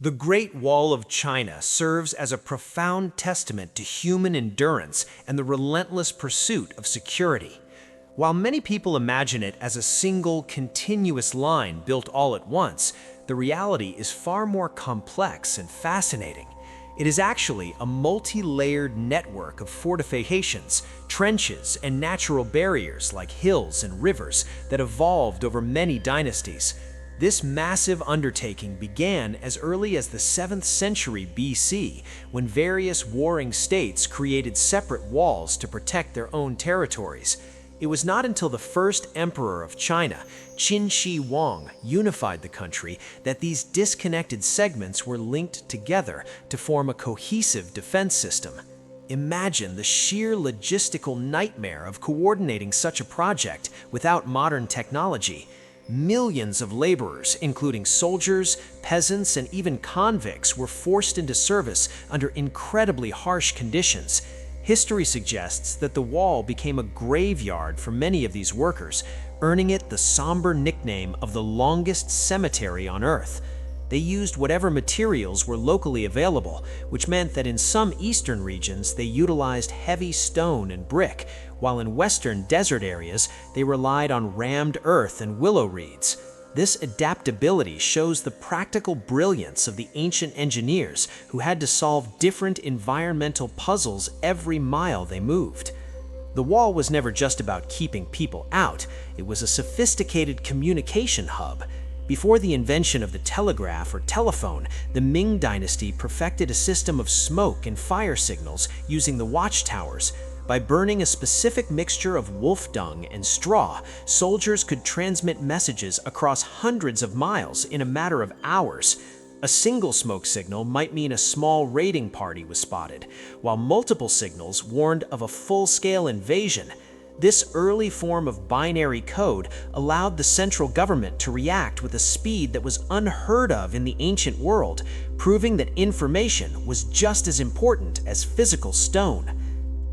The Great Wall of China serves as a profound testament to human endurance and the relentless pursuit of security. While many people imagine it as a single, continuous line built all at once, the reality is far more complex and fascinating. It is actually a multi-layered network of fortifications, trenches, and natural barriers like hills and rivers that evolved over many dynasties. This massive undertaking began as early as the 7th century BC, when various warring states created separate walls to protect their own territories. It was not until the first emperor of China, Qin Shi Huang, unified the country that these disconnected segments were linked together to form a cohesive defense system. Imagine the sheer logistical nightmare of coordinating such a project without modern technology. Millions of laborers, including soldiers, peasants, and even convicts, were forced into service under incredibly harsh conditions. History suggests that the wall became a graveyard for many of these workers, earning it the somber nickname of the longest cemetery on Earth. They used whatever materials were locally available, which meant that in some eastern regions they utilized heavy stone and brick, while in western desert areas they relied on rammed earth and willow reeds. This adaptability shows the practical brilliance of the ancient engineers who had to solve different environmental puzzles every mile they moved. The wall was never just about keeping people out, it was a sophisticated communication hub. Before the invention of the telegraph or telephone, the Ming Dynasty perfected a system of smoke and fire signals using the watchtowers. By burning a specific mixture of wolf dung and straw, soldiers could transmit messages across hundreds of miles in a matter of hours. A single smoke signal might mean a small raiding party was spotted, while multiple signals warned of a full-scale invasion. This early form of binary code allowed the central government to react with a speed that was unheard of in the ancient world, proving that information was just as important as physical stone.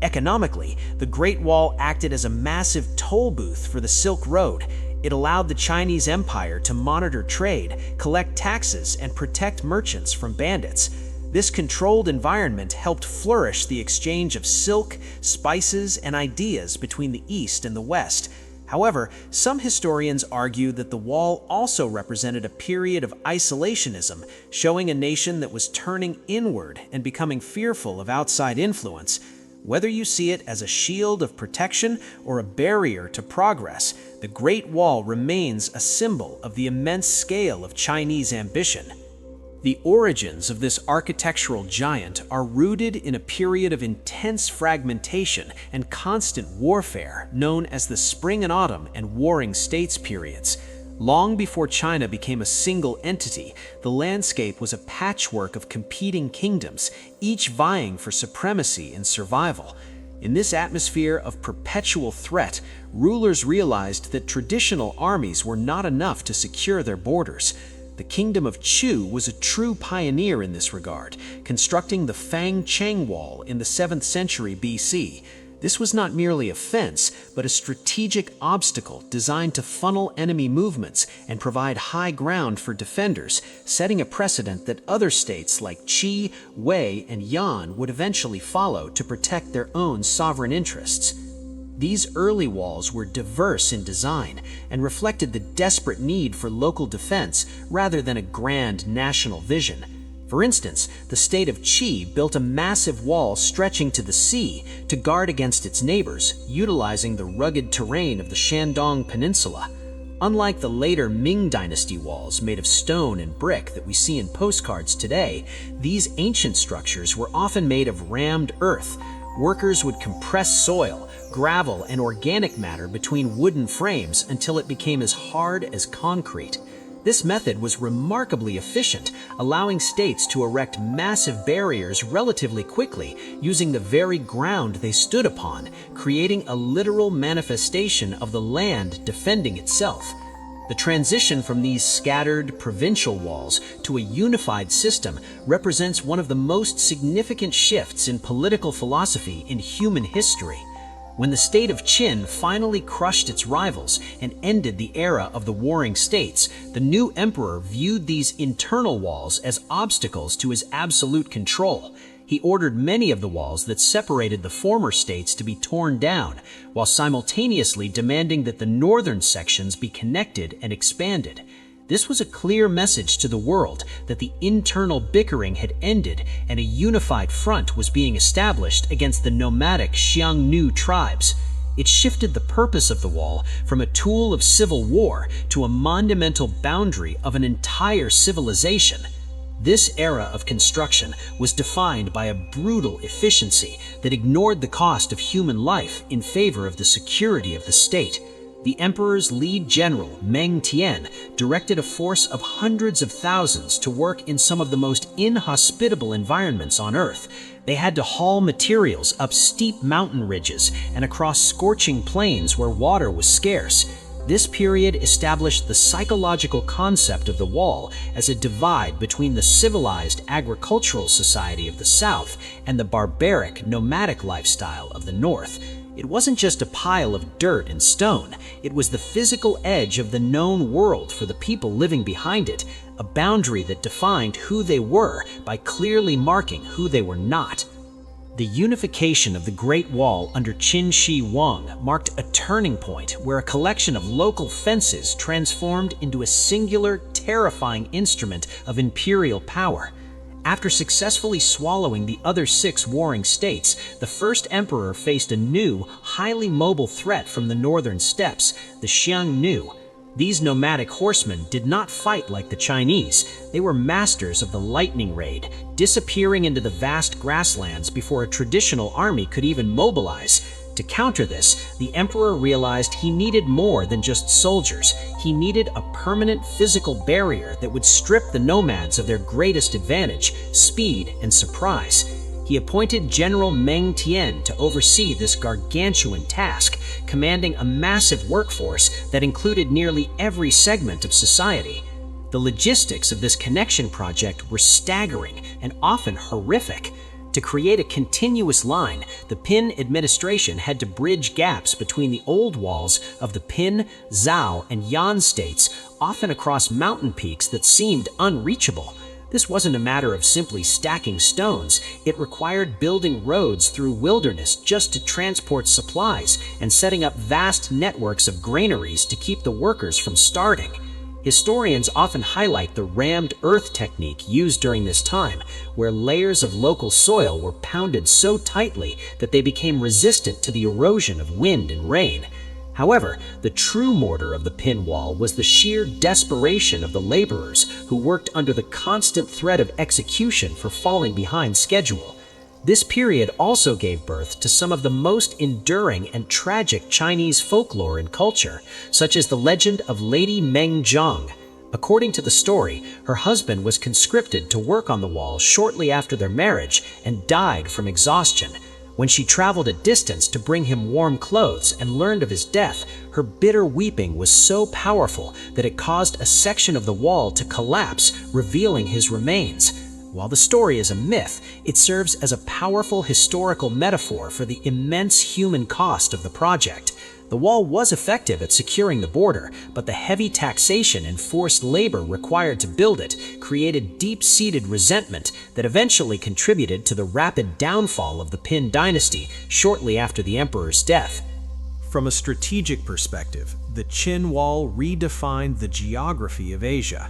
Economically, the Great Wall acted as a massive toll booth for the Silk Road. It allowed the Chinese Empire to monitor trade, collect taxes, and protect merchants from bandits. This controlled environment helped flourish the exchange of silk, spices, and ideas between the East and the West. However, some historians argue that the wall also represented a period of isolationism, showing a nation that was turning inward and becoming fearful of outside influence. Whether you see it as a shield of protection or a barrier to progress, the Great Wall remains a symbol of the immense scale of Chinese ambition. The origins of this architectural giant are rooted in a period of intense fragmentation and constant warfare known as the Spring and Autumn and Warring States periods. Long before China became a single entity, the landscape was a patchwork of competing kingdoms, each vying for supremacy and survival. In this atmosphere of perpetual threat, rulers realized that traditional armies were not enough to secure their borders. The kingdom of Chu was a true pioneer in this regard, constructing the Fang Cheng Wall in the 7th century BC. This was not merely a fence, but a strategic obstacle designed to funnel enemy movements and provide high ground for defenders, setting a precedent that other states like Qi, Wei, and Yan would eventually follow to protect their own sovereign interests. These early walls were diverse in design and reflected the desperate need for local defense rather than a grand national vision. For instance, the state of Qi built a massive wall stretching to the sea to guard against its neighbors, utilizing the rugged terrain of the Shandong Peninsula. Unlike the later Ming Dynasty walls made of stone and brick that we see in postcards today, these ancient structures were often made of rammed earth. Workers would compress soil, gravel, and organic matter between wooden frames until it became as hard as concrete. This method was remarkably efficient, allowing states to erect massive barriers relatively quickly using the very ground they stood upon, creating a literal manifestation of the land defending itself. The transition from these scattered provincial walls to a unified system represents one of the most significant shifts in political philosophy in human history. When the state of Qin finally crushed its rivals and ended the era of the warring states, the new emperor viewed these internal walls as obstacles to his absolute control. He ordered many of the walls that separated the former states to be torn down, while simultaneously demanding that the northern sections be connected and expanded. This was a clear message to the world that the internal bickering had ended and a unified front was being established against the nomadic Xiongnu tribes. It shifted the purpose of the wall from a tool of civil war to a monumental boundary of an entire civilization. This era of construction was defined by a brutal efficiency that ignored the cost of human life in favor of the security of the state. The emperor's lead general, Meng Tian, directed a force of hundreds of thousands to work in some of the most inhospitable environments on Earth. They had to haul materials up steep mountain ridges and across scorching plains where water was scarce. This period established the psychological concept of the wall as a divide between the civilized agricultural society of the South and the barbaric nomadic lifestyle of the North. It wasn't just a pile of dirt and stone, it was the physical edge of the known world for the people living behind it, a boundary that defined who they were by clearly marking who they were not. The unification of the Great Wall under Qin Shi Huang marked a turning point where a collection of local fences transformed into a singular, terrifying instrument of imperial power. After successfully swallowing the other 6 warring states, the first emperor faced a new, highly mobile threat from the northern steppes, the Xiongnu. These nomadic horsemen did not fight like the Chinese. They were masters of the lightning raid, disappearing into the vast grasslands before a traditional army could even mobilize. To counter this, the emperor realized he needed more than just soldiers. He needed a permanent physical barrier that would strip the nomads of their greatest advantage, speed and surprise. He appointed General Meng Tian to oversee this gargantuan task, commanding a massive workforce that included nearly every segment of society. The logistics of this connection project were staggering and often horrific. To create a continuous line, the Qin administration had to bridge gaps between the old walls of the Qin, Zhao, and Yan states, often across mountain peaks that seemed unreachable. This wasn't a matter of simply stacking stones. It required building roads through wilderness just to transport supplies and setting up vast networks of granaries to keep the workers from starving. Historians often highlight the rammed earth technique used during this time, where layers of local soil were pounded so tightly that they became resistant to the erosion of wind and rain. However, the true mortar of the Qin wall was the sheer desperation of the laborers who worked under the constant threat of execution for falling behind schedule. This period also gave birth to some of the most enduring and tragic Chinese folklore and culture, such as the legend of Lady Meng Zhang. According to the story, her husband was conscripted to work on the wall shortly after their marriage and died from exhaustion. When she traveled a distance to bring him warm clothes and learned of his death, her bitter weeping was so powerful that it caused a section of the wall to collapse, revealing his remains. While the story is a myth, it serves as a powerful historical metaphor for the immense human cost of the project. The wall was effective at securing the border, but the heavy taxation and forced labor required to build it created deep-seated resentment that eventually contributed to the rapid downfall of the Qin Dynasty shortly after the emperor's death. From a strategic perspective, the Qin Wall redefined the geography of Asia.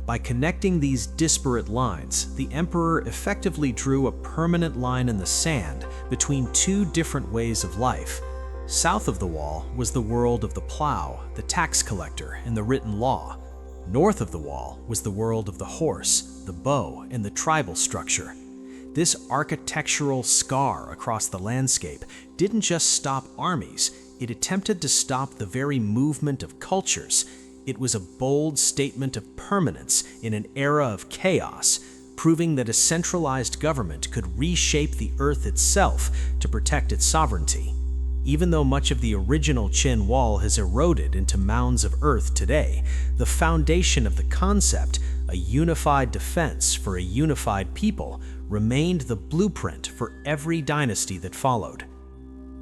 By connecting these disparate lines, the emperor effectively drew a permanent line in the sand between 2 different ways of life. South of the wall was the world of the plow, the tax collector, and the written law. North of the wall was the world of the horse, the bow, and the tribal structure. This architectural scar across the landscape didn't just stop armies, it attempted to stop the very movement of cultures. It was a bold statement of permanence in an era of chaos, proving that a centralized government could reshape the earth itself to protect its sovereignty. Even though much of the original Qin Wall has eroded into mounds of earth today, the foundation of the concept, a unified defense for a unified people, remained the blueprint for every dynasty that followed.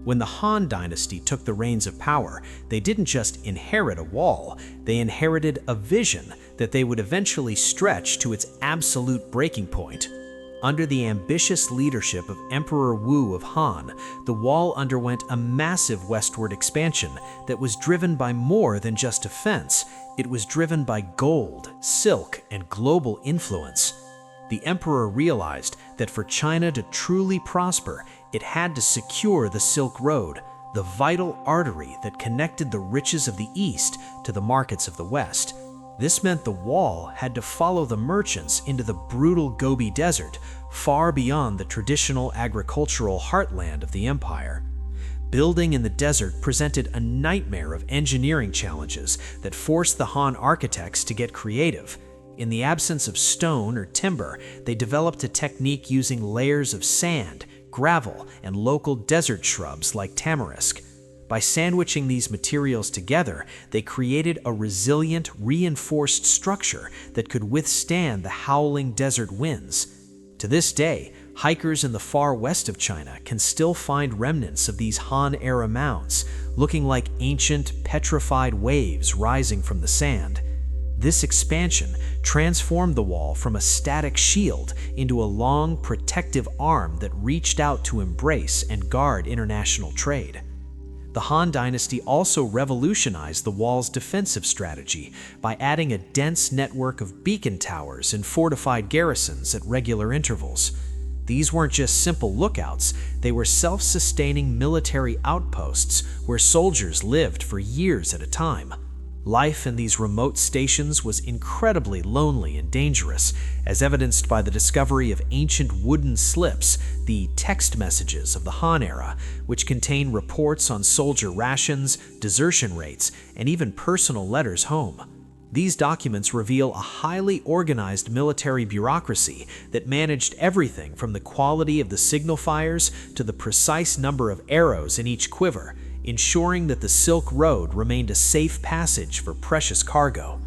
When the Han Dynasty took the reins of power, they didn't just inherit a wall, they inherited a vision that they would eventually stretch to its absolute breaking point. Under the ambitious leadership of Emperor Wu of Han, the wall underwent a massive westward expansion that was driven by more than just defense. It was driven by gold, silk, and global influence. The emperor realized that for China to truly prosper, it had to secure the Silk Road, the vital artery that connected the riches of the East to the markets of the West. This meant the wall had to follow the merchants into the brutal Gobi Desert, far beyond the traditional agricultural heartland of the empire. Building in the desert presented a nightmare of engineering challenges that forced the Han architects to get creative. In the absence of stone or timber, they developed a technique using layers of sand, gravel, and local desert shrubs like tamarisk. By sandwiching these materials together, they created a resilient, reinforced structure that could withstand the howling desert winds. To this day, hikers in the far west of China can still find remnants of these Han-era mounds, looking like ancient, petrified waves rising from the sand. This expansion transformed the wall from a static shield into a long, protective arm that reached out to embrace and guard international trade. The Han Dynasty also revolutionized the wall's defensive strategy by adding a dense network of beacon towers and fortified garrisons at regular intervals. These weren't just simple lookouts, they were self-sustaining military outposts where soldiers lived for years at a time. Life in these remote stations was incredibly lonely and dangerous, as evidenced by the discovery of ancient wooden slips, the text messages of the Han era, which contain reports on soldier rations, desertion rates, and even personal letters home. These documents reveal a highly organized military bureaucracy that managed everything from the quality of the signal fires to the precise number of arrows in each quiver, ensuring that the Silk Road remained a safe passage for precious cargo.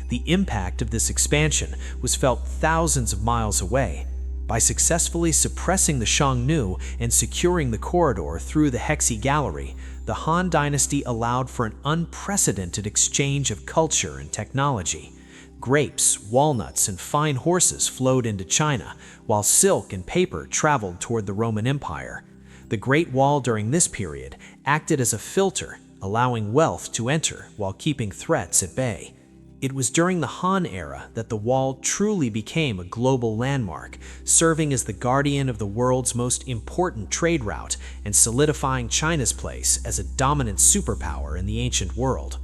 The impact of this expansion was felt thousands of miles away. By successfully suppressing the Xiongnu and securing the corridor through the Hexi Gallery, the Han Dynasty allowed for an unprecedented exchange of culture and technology. Grapes, walnuts, and fine horses flowed into China, while silk and paper traveled toward the Roman Empire. The Great Wall during this period acted as a filter, allowing wealth to enter while keeping threats at bay. It was during the Han era that the wall truly became a global landmark, serving as the guardian of the world's most important trade route and solidifying China's place as a dominant superpower in the ancient world.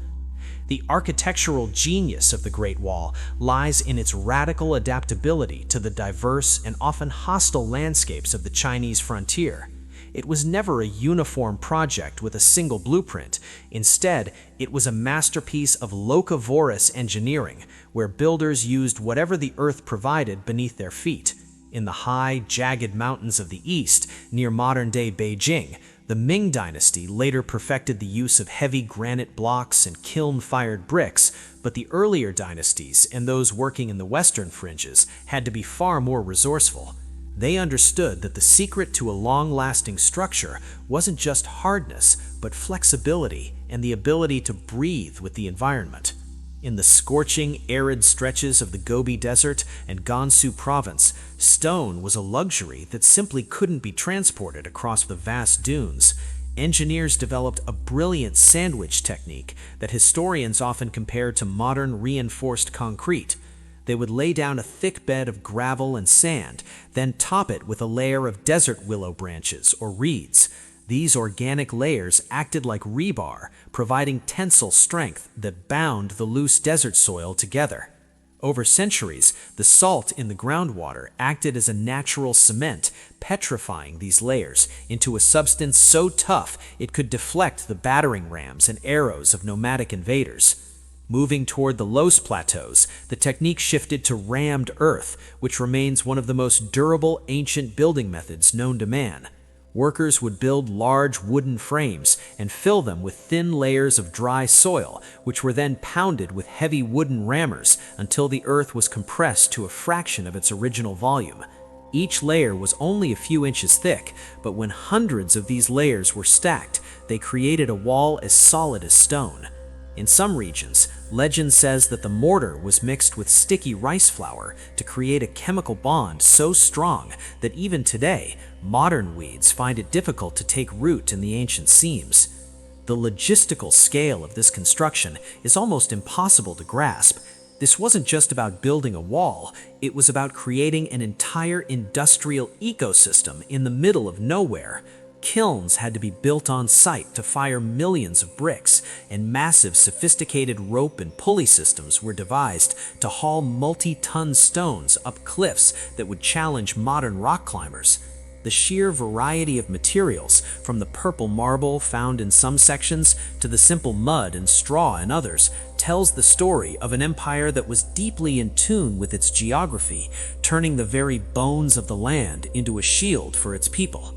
The architectural genius of the Great Wall lies in its radical adaptability to the diverse and often hostile landscapes of the Chinese frontier. It was never a uniform project with a single blueprint. Instead, it was a masterpiece of locavoorous engineering, where builders used whatever the earth provided beneath their feet. In the high, jagged mountains of the east, near modern-day Beijing, the Ming Dynasty later perfected the use of heavy granite blocks and kiln-fired bricks, but the earlier dynasties and those working in the western fringes had to be far more resourceful. They understood that the secret to a long-lasting structure wasn't just hardness, but flexibility and the ability to breathe with the environment. In the scorching, arid stretches of the Gobi Desert and Gansu province, stone was a luxury that simply couldn't be transported across the vast dunes. Engineers developed a brilliant sandwich technique that historians often compare to modern reinforced concrete. They would lay down a thick bed of gravel and sand, then top it with a layer of desert willow branches or reeds. These organic layers acted like rebar, providing tensile strength that bound the loose desert soil together. Over centuries, the salt in the groundwater acted as a natural cement, petrifying these layers into a substance so tough it could deflect the battering rams and arrows of nomadic invaders. Moving toward the Los Plateaus, the technique shifted to rammed earth, which remains one of the most durable ancient building methods known to man. Workers would build large wooden frames and fill them with thin layers of dry soil, which were then pounded with heavy wooden rammers until the earth was compressed to a fraction of its original volume. Each layer was only a few inches thick, but when hundreds of these layers were stacked, they created a wall as solid as stone. In some regions, legend says that the mortar was mixed with sticky rice flour to create a chemical bond so strong that even today, modern weeds find it difficult to take root in the ancient seams. The logistical scale of this construction is almost impossible to grasp. This wasn't just about building a wall, it was about creating an entire industrial ecosystem in the middle of nowhere. Kilns had to be built on site to fire millions of bricks, and massive sophisticated rope and pulley systems were devised to haul multi-ton stones up cliffs that would challenge modern rock climbers. The sheer variety of materials, from the purple marble found in some sections to the simple mud and straw in others, tells the story of an empire that was deeply in tune with its geography, turning the very bones of the land into a shield for its people.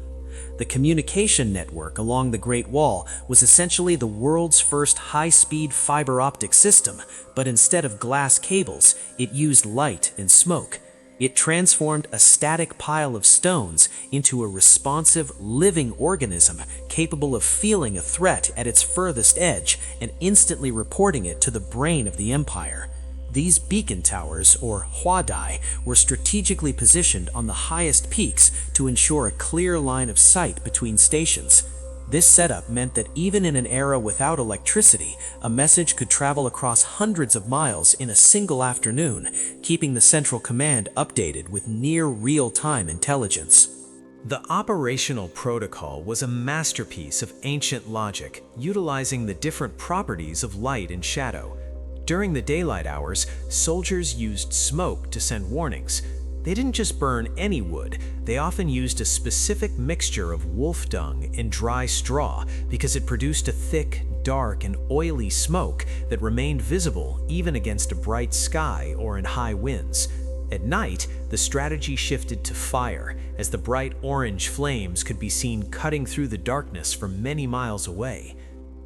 The communication network along the Great Wall was essentially the world's first high-speed fiber optic system, but instead of glass cables, it used light and smoke. It transformed a static pile of stones into a responsive, living organism capable of feeling a threat at its furthest edge and instantly reporting it to the brain of the empire. These beacon towers, or huadai, were strategically positioned on the highest peaks to ensure a clear line of sight between stations. This setup meant that even in an era without electricity, a message could travel across hundreds of miles in a single afternoon, keeping the central command updated with near real-time intelligence. The operational protocol was a masterpiece of ancient logic, utilizing the different properties of light and shadow. During the daylight hours, soldiers used smoke to send warnings. They didn't just burn any wood, they often used a specific mixture of wolf dung and dry straw because it produced a thick, dark, and oily smoke that remained visible even against a bright sky or in high winds. At night, the strategy shifted to fire, as the bright orange flames could be seen cutting through the darkness from many miles away.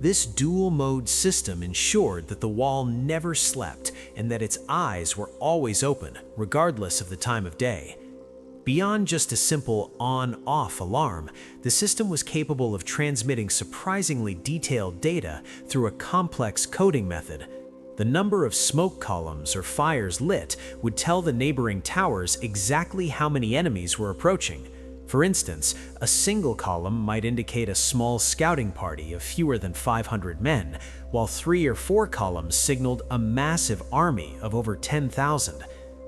This dual-mode system ensured that the wall never slept and that its eyes were always open, regardless of the time of day. Beyond just a simple on-off alarm, the system was capable of transmitting surprisingly detailed data through a complex coding method. The number of smoke columns or fires lit would tell the neighboring towers exactly how many enemies were approaching. For instance, a single column might indicate a small scouting party of fewer than 500 men, while 3 or 4 columns signaled a massive army of over 10,000.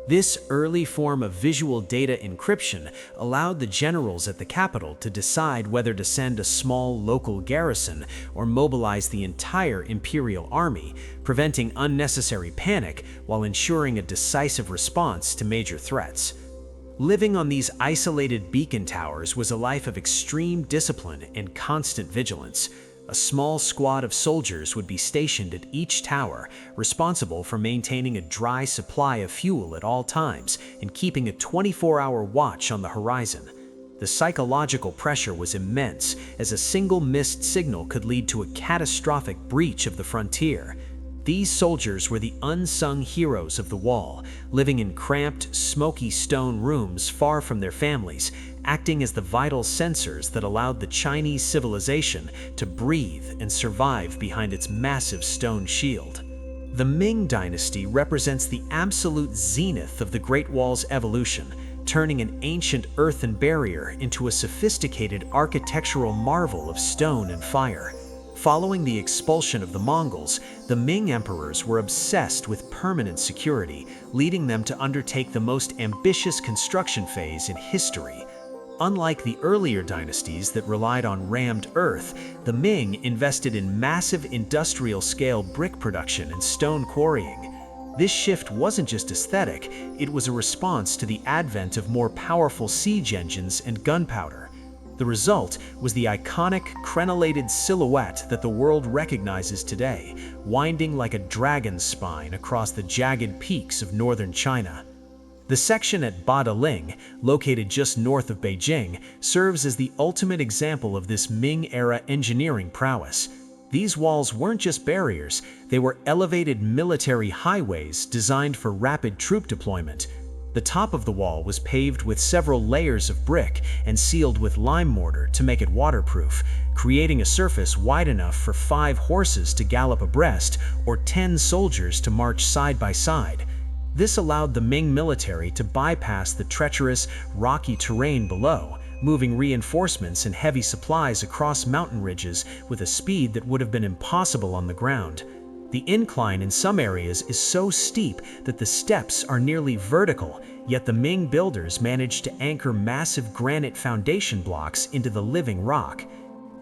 This early form of visual data encryption allowed the generals at the capital to decide whether to send a small local garrison or mobilize the entire imperial army, preventing unnecessary panic while ensuring a decisive response to major threats. Living on these isolated beacon towers was a life of extreme discipline and constant vigilance. A small squad of soldiers would be stationed at each tower, responsible for maintaining a dry supply of fuel at all times and keeping a 24-hour watch on the horizon. The psychological pressure was immense, as a single missed signal could lead to a catastrophic breach of the frontier. These soldiers were the unsung heroes of the wall, living in cramped, smoky stone rooms far from their families, acting as the vital sensors that allowed the Chinese civilization to breathe and survive behind its massive stone shield. The Ming Dynasty represents the absolute zenith of the Great Wall's evolution, turning an ancient earthen barrier into a sophisticated architectural marvel of stone and fire. Following the expulsion of the Mongols, the Ming emperors were obsessed with permanent security, leading them to undertake the most ambitious construction phase in history. Unlike the earlier dynasties that relied on rammed earth, the Ming invested in massive industrial-scale brick production and stone quarrying. This shift wasn't just aesthetic, it was a response to the advent of more powerful siege engines and gunpowder. The result was the iconic crenellated silhouette that the world recognizes today, winding like a dragon's spine across the jagged peaks of northern China. The section at Badaling, located just north of Beijing, serves as the ultimate example of this Ming-era engineering prowess. These walls weren't just barriers, they were elevated military highways designed for rapid troop deployment. The top of the wall was paved with several layers of brick and sealed with lime mortar to make it waterproof, creating a surface wide enough for 5 horses to gallop abreast or 10 soldiers to march side by side. This allowed the Ming military to bypass the treacherous, rocky terrain below, moving reinforcements and heavy supplies across mountain ridges with a speed that would have been impossible on the ground. The incline in some areas is so steep that the steps are nearly vertical, yet the Ming builders managed to anchor massive granite foundation blocks into the living rock.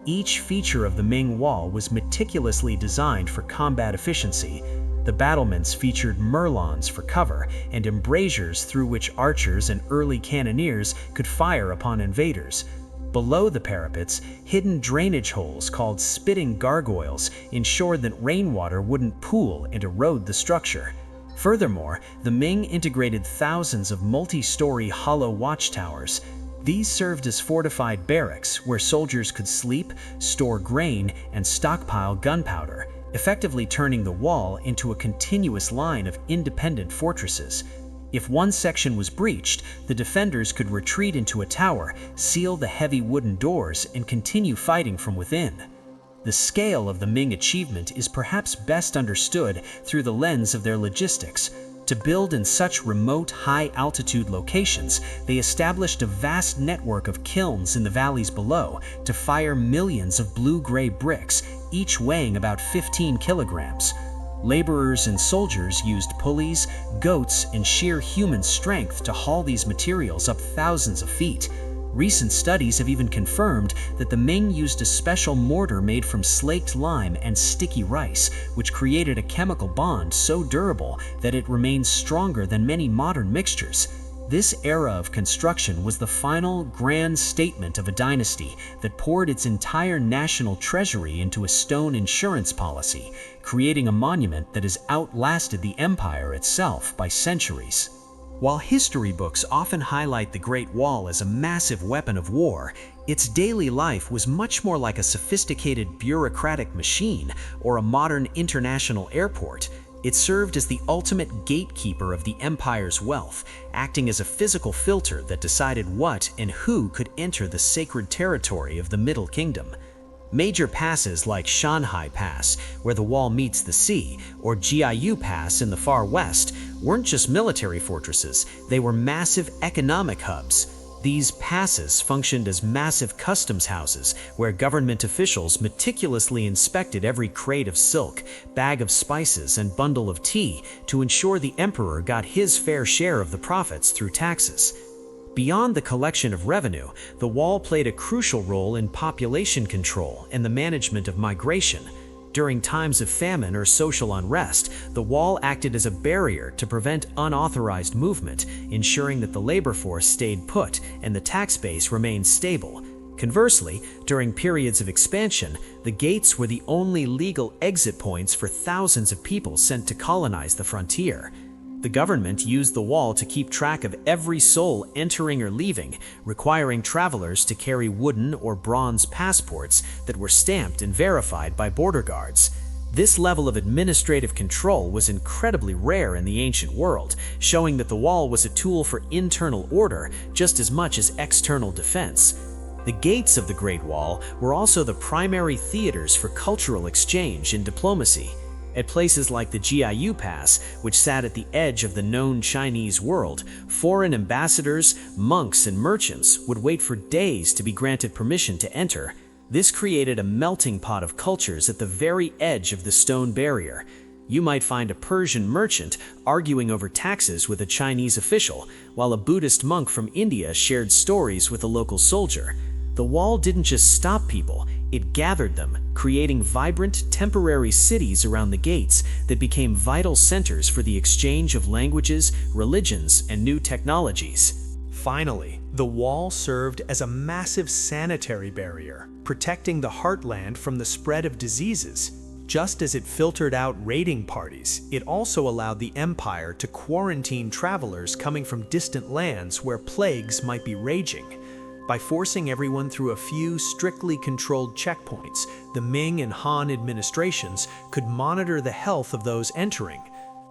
Each feature of the Ming wall was meticulously designed for combat efficiency. The battlements featured merlons for cover and embrasures through which archers and early cannoneers could fire upon invaders. Below the parapets, hidden drainage holes called spitting gargoyles ensured that rainwater wouldn't pool and erode the structure. Furthermore, the Ming integrated thousands of multi-story hollow watchtowers. These served as fortified barracks where soldiers could sleep, store grain, and stockpile gunpowder, effectively turning the wall into a continuous line of independent fortresses. If one section was breached, the defenders could retreat into a tower, seal the heavy wooden doors, and continue fighting from within. The scale of the Ming achievement is perhaps best understood through the lens of their logistics. To build in such remote, high-altitude locations, they established a vast network of kilns in the valleys below to fire millions of blue-gray bricks, each weighing about 15 kilograms. Laborers and soldiers used pulleys, goats, and sheer human strength to haul these materials up thousands of feet. Recent studies have even confirmed that the Ming used a special mortar made from slaked lime and sticky rice, which created a chemical bond so durable that it remains stronger than many modern mixtures. This era of construction was the final grand statement of a dynasty that poured its entire national treasury into a stone insurance policy, creating a monument that has outlasted the empire itself by centuries. While history books often highlight the Great Wall as a massive weapon of war, its daily life was much more like a sophisticated bureaucratic machine or a modern international airport. It served as the ultimate gatekeeper of the empire's wealth, acting as a physical filter that decided what and who could enter the sacred territory of the Middle Kingdom. Major passes like Shanhai Pass, where the wall meets the sea, or Jiayu Pass in the far west, weren't just military fortresses, they were massive economic hubs. These passes functioned as massive customs houses where government officials meticulously inspected every crate of silk, bag of spices, and bundle of tea to ensure the emperor got his fair share of the profits through taxes. Beyond the collection of revenue, the wall played a crucial role in population control and the management of migration. During times of famine or social unrest, the wall acted as a barrier to prevent unauthorized movement, ensuring that the labor force stayed put and the tax base remained stable. Conversely, during periods of expansion, the gates were the only legal exit points for thousands of people sent to colonize the frontier. The government used the wall to keep track of every soul entering or leaving, requiring travelers to carry wooden or bronze passports that were stamped and verified by border guards. This level of administrative control was incredibly rare in the ancient world, showing that the wall was a tool for internal order just as much as external defense. The gates of the Great Wall were also the primary theaters for cultural exchange and diplomacy. At places like the Jiayu Pass, which sat at the edge of the known Chinese world, foreign ambassadors, monks, and merchants would wait for days to be granted permission to enter. This created a melting pot of cultures at the very edge of the stone barrier. You might find a Persian merchant arguing over taxes with a Chinese official, while a Buddhist monk from India shared stories with a local soldier. The wall didn't just stop people, it gathered them, creating vibrant, temporary cities around the gates that became vital centers for the exchange of languages, religions, and new technologies. Finally, the wall served as a massive sanitary barrier, protecting the heartland from the spread of diseases. Just as it filtered out raiding parties, it also allowed the empire to quarantine travelers coming from distant lands where plagues might be raging. By forcing everyone through a few strictly controlled checkpoints, the Ming and Han administrations could monitor the health of those entering.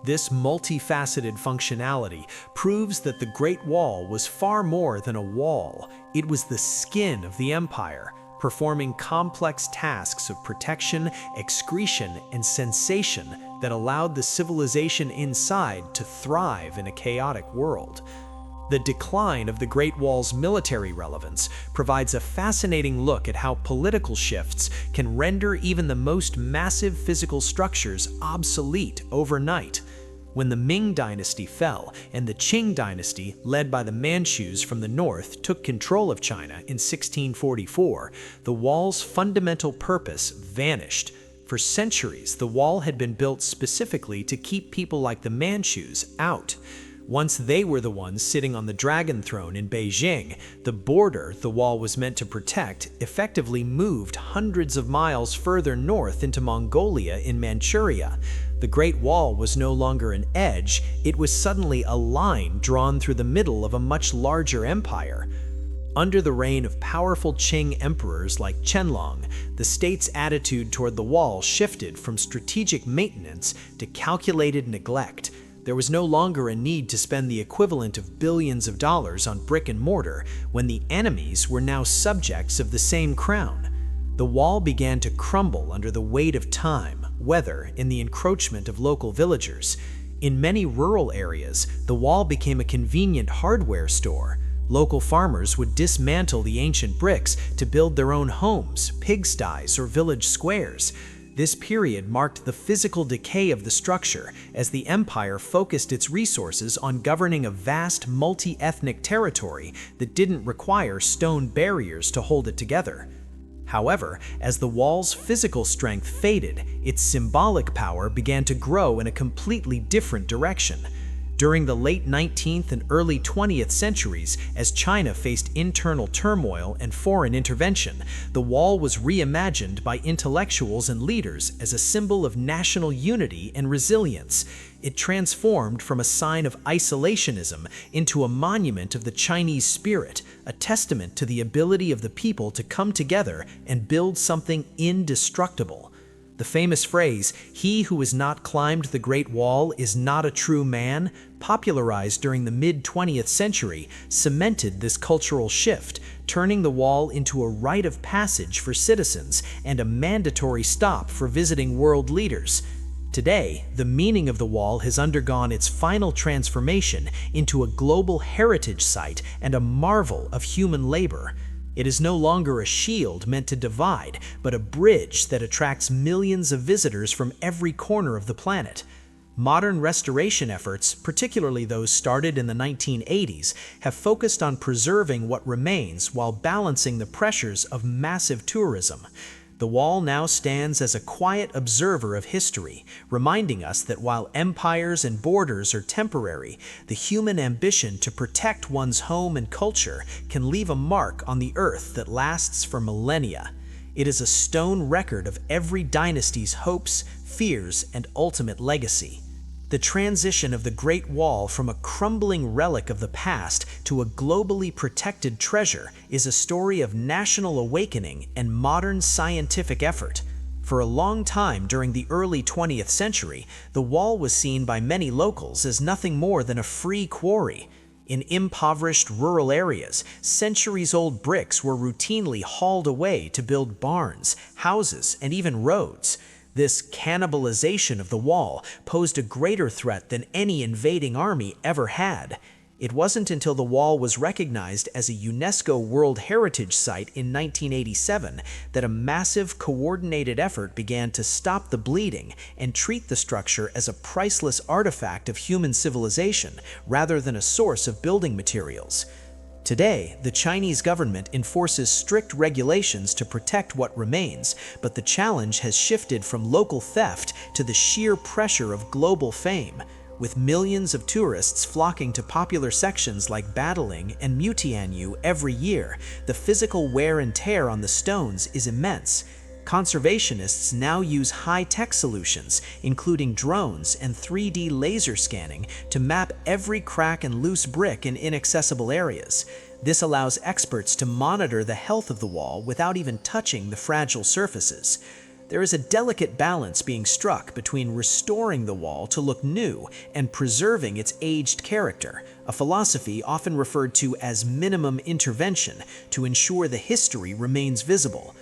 This multifaceted functionality proves that the Great Wall was far more than a wall. It was the skin of the empire, performing complex tasks of protection, excretion, and sensation that allowed the civilization inside to thrive in a chaotic world. The decline of the Great Wall's military relevance provides a fascinating look at how political shifts can render even the most massive physical structures obsolete overnight. When the Ming Dynasty fell and the Qing Dynasty, led by the Manchus from the north, took control of China in 1644, the wall's fundamental purpose vanished. For centuries, the wall had been built specifically to keep people like the Manchus out. Once they were the ones sitting on the dragon throne in Beijing, the border the wall was meant to protect effectively moved hundreds of miles further north into Mongolia in Manchuria. The Great Wall was no longer an edge, it was suddenly a line drawn through the middle of a much larger empire. Under the reign of powerful Qing emperors like Qianlong, the state's attitude toward the wall shifted from strategic maintenance to calculated neglect. There was no longer a need to spend the equivalent of billions of dollars on brick and mortar when the enemies were now subjects of the same crown. The wall began to crumble under the weight of time, weather, and the encroachment of local villagers. In many rural areas, the wall became a convenient hardware store. Local farmers would dismantle the ancient bricks to build their own homes, pigsties, or village squares. This period marked the physical decay of the structure as the empire focused its resources on governing a vast multi-ethnic territory that didn't require stone barriers to hold it together. However, as the wall's physical strength faded, its symbolic power began to grow in a completely different direction. During the late 19th and early 20th centuries, as China faced internal turmoil and foreign intervention, the wall was reimagined by intellectuals and leaders as a symbol of national unity and resilience. It transformed from a sign of isolationism into a monument of the Chinese spirit, a testament to the ability of the people to come together and build something indestructible. The famous phrase, "He who has not climbed the Great Wall is not a true man," popularized during the mid-20th century, cemented this cultural shift, turning the wall into a rite of passage for citizens and a mandatory stop for visiting world leaders. Today, the meaning of the wall has undergone its final transformation into a global heritage site and a marvel of human labor. It is no longer a shield meant to divide, but a bridge that attracts millions of visitors from every corner of the planet. Modern restoration efforts, particularly those started in the 1980s, have focused on preserving what remains while balancing the pressures of massive tourism. The wall now stands as a quiet observer of history, reminding us that while empires and borders are temporary, the human ambition to protect one's home and culture can leave a mark on the earth that lasts for millennia. It is a stone record of every dynasty's hopes, fears, and ultimate legacy. The transition of the Great Wall from a crumbling relic of the past to a globally protected treasure is a story of national awakening and modern scientific effort. For a long time during the early 20th century, the wall was seen by many locals as nothing more than a free quarry. In impoverished rural areas, centuries-old bricks were routinely hauled away to build barns, houses, and even roads. This cannibalization of the wall posed a greater threat than any invading army ever had. It wasn't until the wall was recognized as a UNESCO World Heritage Site in 1987 that a massive coordinated effort began to stop the bleeding and treat the structure as a priceless artifact of human civilization rather than a source of building materials. Today, the Chinese government enforces strict regulations to protect what remains, but the challenge has shifted from local theft to the sheer pressure of global fame. With millions of tourists flocking to popular sections like Badaling and Mutianyu every year, the physical wear and tear on the stones is immense. Conservationists now use high-tech solutions, including drones and 3D laser scanning, to map every crack and loose brick in inaccessible areas. This allows experts to monitor the health of the wall without even touching the fragile surfaces. There is a delicate balance being struck between restoring the wall to look new and preserving its aged character, a philosophy often referred to as minimum intervention to ensure the history remains visible.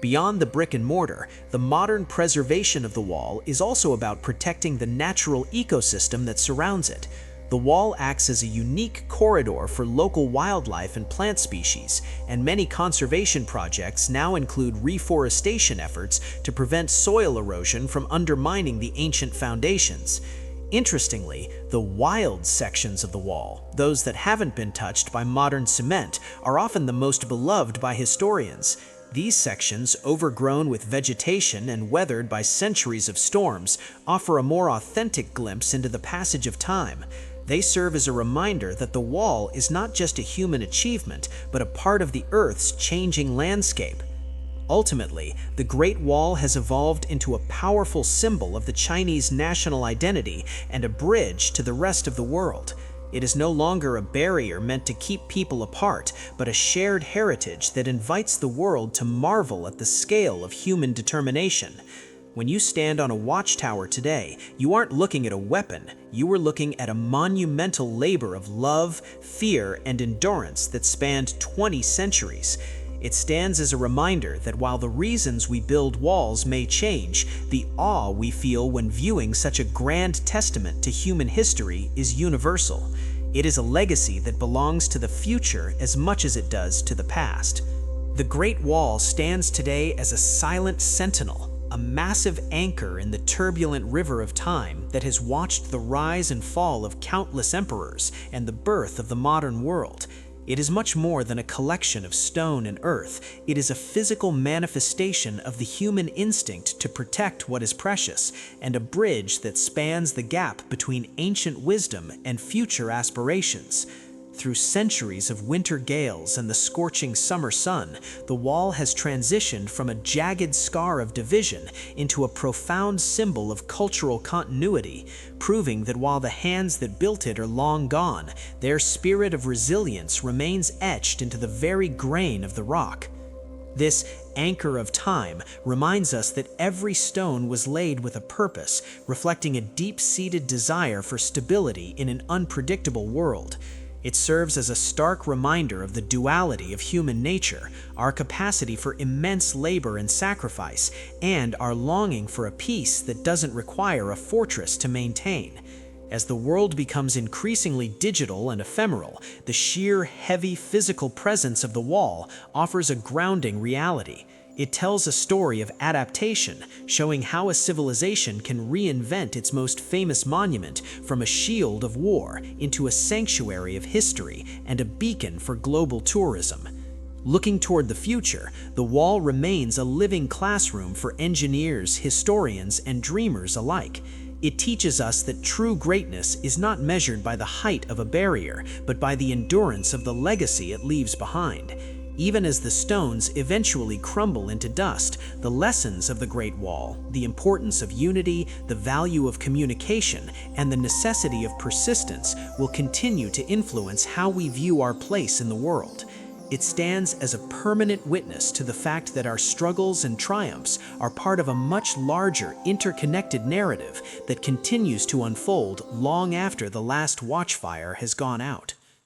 Beyond the brick and mortar, the modern preservation of the wall is also about protecting the natural ecosystem that surrounds it. The wall acts as a unique corridor for local wildlife and plant species, and many conservation projects now include reforestation efforts to prevent soil erosion from undermining the ancient foundations. Interestingly, the wild sections of the wall, those that haven't been touched by modern cement, are often the most beloved by historians. These sections, overgrown with vegetation and weathered by centuries of storms, offer a more authentic glimpse into the passage of time. They serve as a reminder that the wall is not just a human achievement, but a part of the Earth's changing landscape. Ultimately, the Great Wall has evolved into a powerful symbol of the Chinese national identity and a bridge to the rest of the world. It is no longer a barrier meant to keep people apart, but a shared heritage that invites the world to marvel at the scale of human determination. When you stand on a watchtower today, you aren't looking at a weapon, you are looking at a monumental labor of love, fear, and endurance that spanned 20 centuries. It stands as a reminder that while the reasons we build walls may change, the awe we feel when viewing such a grand testament to human history is universal. It is a legacy that belongs to the future as much as it does to the past. The Great Wall stands today as a silent sentinel, a massive anchor in the turbulent river of time that has watched the rise and fall of countless emperors and the birth of the modern world. It is much more than a collection of stone and earth. It is a physical manifestation of the human instinct to protect what is precious, and a bridge that spans the gap between ancient wisdom and future aspirations. Through centuries of winter gales and the scorching summer sun, the wall has transitioned from a jagged scar of division into a profound symbol of cultural continuity, proving that while the hands that built it are long gone, their spirit of resilience remains etched into the very grain of the rock. This anchor of time reminds us that every stone was laid with a purpose, reflecting a deep-seated desire for stability in an unpredictable world. It serves as a stark reminder of the duality of human nature, our capacity for immense labor and sacrifice, and our longing for a peace that doesn't require a fortress to maintain. As the world becomes increasingly digital and ephemeral, the sheer, heavy physical presence of the wall offers a grounding reality. It tells a story of adaptation, showing how a civilization can reinvent its most famous monument from a shield of war into a sanctuary of history and a beacon for global tourism. Looking toward the future, the wall remains a living classroom for engineers, historians, and dreamers alike. It teaches us that true greatness is not measured by the height of a barrier, but by the endurance of the legacy it leaves behind. Even as the stones eventually crumble into dust, the lessons of the Great Wall, the importance of unity, the value of communication, and the necessity of persistence will continue to influence how we view our place in the world. It stands as a permanent witness to the fact that our struggles and triumphs are part of a much larger, interconnected narrative that continues to unfold long after the last watchfire has gone out.